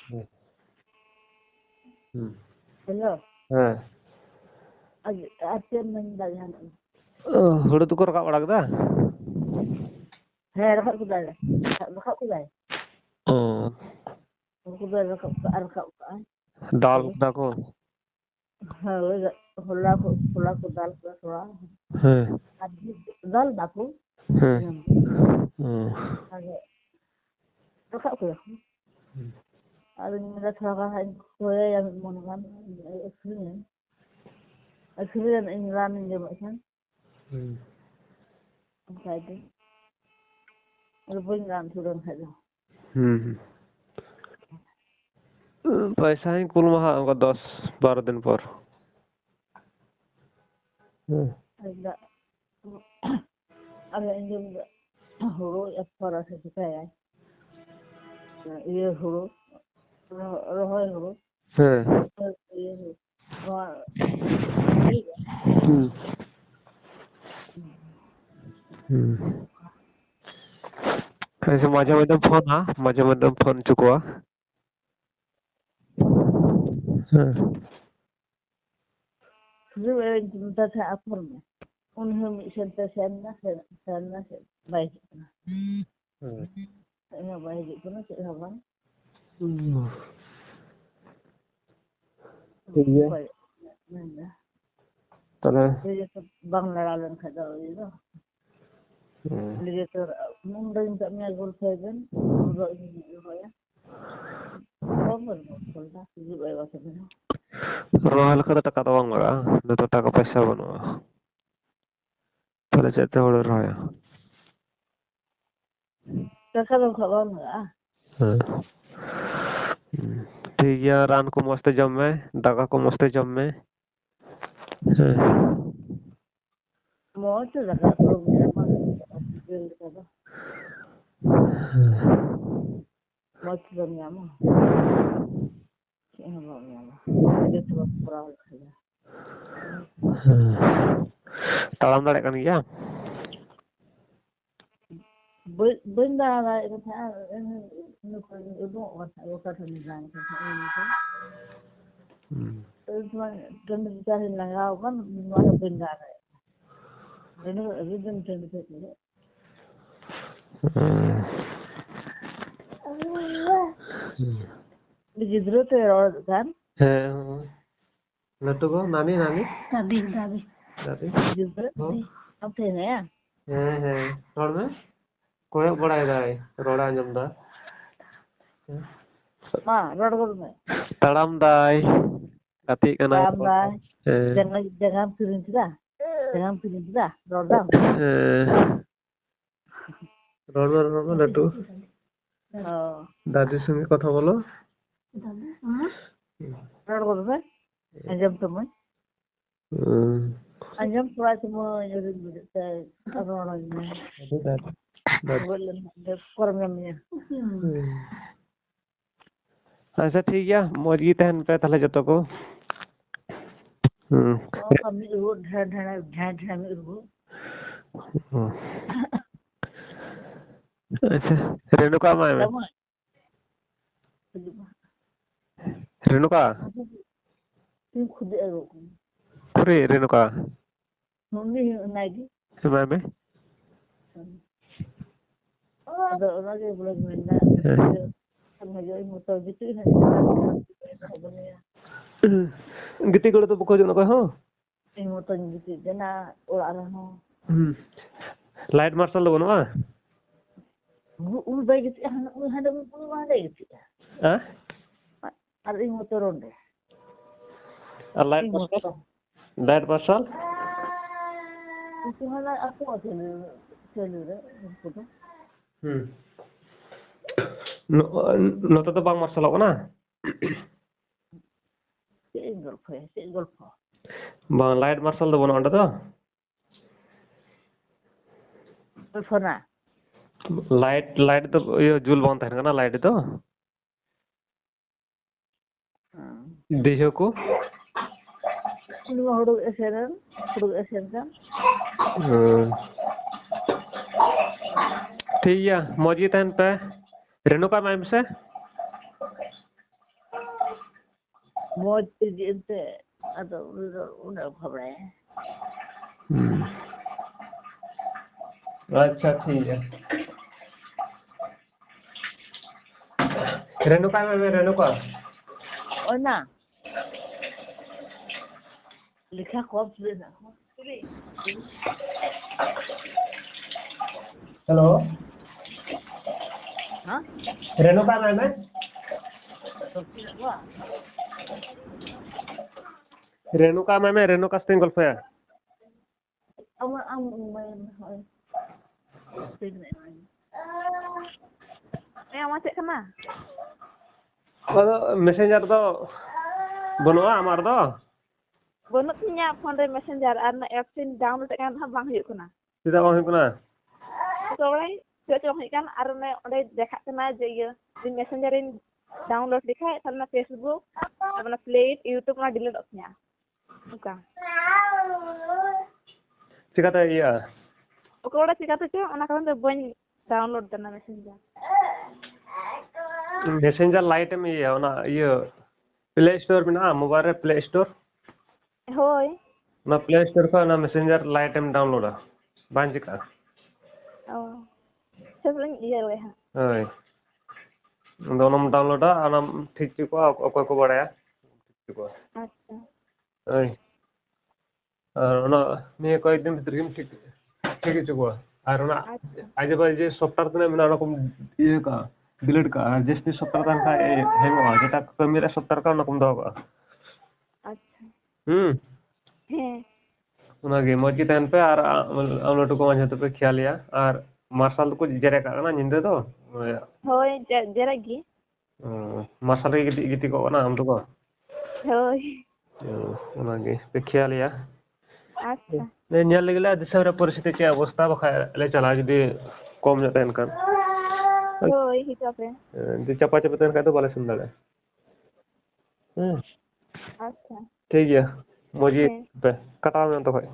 Hello. ᱦᱮᱸ ᱟᱨ ᱪᱮᱫ ᱮᱢ ᱢᱮᱱᱫᱟ ᱡᱟᱦᱟᱱᱟᱜ? ᱦᱩᱲᱩ ᱫᱚᱠᱚ ᱨᱟᱠᱟᱵ ᱵᱟᱲᱟ ᱠᱮᱫᱟ? ᱦᱮᱸ ᱨᱟᱠᱟᱵ ᱠᱮᱫᱟᱞᱮ. ᱨᱟᱠᱟᱵ ᱠᱮᱫᱟᱭ. ᱩᱱᱠᱩ ᱫᱚ ᱨᱟᱠᱟᱵ ᱠᱟᱜᱼᱟᱭ. ᱫᱟᱞ ᱠᱮᱫᱟ ᱠᱚ? ᱦᱳᱭ ᱦᱚᱞᱟ ko दाल keda थोड़ा. ᱦᱮᱸ दाल बाको. ᱦᱮᱸ आगे रखा को आदमी मेरा थोड़ा है कोई या मन गान एक्चुअली इन रान जो मचान कायदे और बोल रान थोड़ा है पैसा ही कुल महा उनका 10-12 दिन पर अरे engine huru para sa kaya ये huru rohoy huru ऐसे माझ्या मध्ये phone चुकवा Sebenarnya kita saya apa ni? Unhum isenta sana baik. Saya baik itu na saya bang. Iya. Terus. Dia tu bang lalalan kada itu. Dia tu mungkin tak punya gol seven, gol ini ya. Kamu boleh sih baik macam ni. Rohal kada taka tawang mara, nato taka paisa banwa. Tole jete holo roya. Taka dong kawan ah. ठीक है रान को मस्त जम्मे दागा को मस्त जम्मे मौत लगा तो एमन दिल का मौत दुनिया में क्या दुनिया में ये तो पूरा खया तालाम दाड़े kan gया benda lah itu saya ini ibu waktu ni jangan saya ini cuma kan cari langau kan mana benda lah ini reason cari cari di jidro tu orang kan latu ko nani jidro apa ni ya road में कोई बड़ा है road आंजम दा मा road में तड़ाम दाई गति कना तड़ाम दाई jangan turun sudah road dah road में लट्टू दादी संगे কথা বলো रोड में anjam teman anjam pura semua jadi orang-orangnya kormnya अच्छा ठीक है मौजगी तहन पे तले जतो को kami urut ढांढा में urut अच्छा रेणुका में रेणुका तुम खुद urut कुरे रेणुका मम्मी नाइडी में ada orang yang boleh main sama jadi motor gitu kan गिट्टी को तो बुको जो ना हो ini motor gitu जना orang ho लाइट मार्शल लोगों ना baik gitu ada gitu हाँ ada ini motor onde लाइट मार्शल itu mana aku celur foto नोto तो बांग मार्शल होगा ना golf बांग लाइट मार्शल तो बना अंडा तो फोना लाइट तो ये जूल बांग था ना लाइट तो देखो को ini mah huruf SN kan ठीक है मौजी तहन पे रेणुका मैम से Mau jadi ente atau udah खबर है अच्छा ठीक है रेणुका में रेणुका और ना लिखा कब से ना हेलो हाँ रेणुका में तो फिर हुआ रेणुका में रेणुका सिंगल पे ông mày tin này em masih kena messenger तो बनवा हमार दो bonus punya phone re messenger anak app sin download kan bang huyuk kena tidak mau kena soalnya cocok kan arne onde dekha kena je ye di messenger in download dikhai karena Facebook karena play YouTube na delete opnya buka चिकाता iya oke udah sih kata cuy anak kan bañ download karena messenger messenger light में iya ना ये play store में ना mobile play store hoi ना play store का ना messenger light में download बांझ का oh sebelum iya weh हाय दोनों में डाउनलोड आना ठीक को को बढ़ाया ठीक को अच्छा हाय ना नहीं कोई दिन भीतर में ठीक ठीक चुका और ना आज बाजे सॉफ्टवेयर तो मैं ना को ये का डिलीट का जिस भी सॉफ्टवेयर का हैंग हुआ जेटा मेरा सॉफ्टवेयर का ना कम दोगा अच्छा हैं उनागे मौजी तहन पे और अमलोटो को वजह तो पे ख्याल या और मार्शल को जरे का ना निंदे तो hoi jera gi मार्शल की गति को ना हम तो को hoi उनागे पे ख्याल या अच्छा ने न्याल लगला दिसरा परिस्थिति के अवस्था बखा ले चला जदी कम न तहन कर hoi हिसाब है दि चपा चपा तहन का तो बाले सुन लगा अच्छा ठीक है मौजी पे कटा में तो है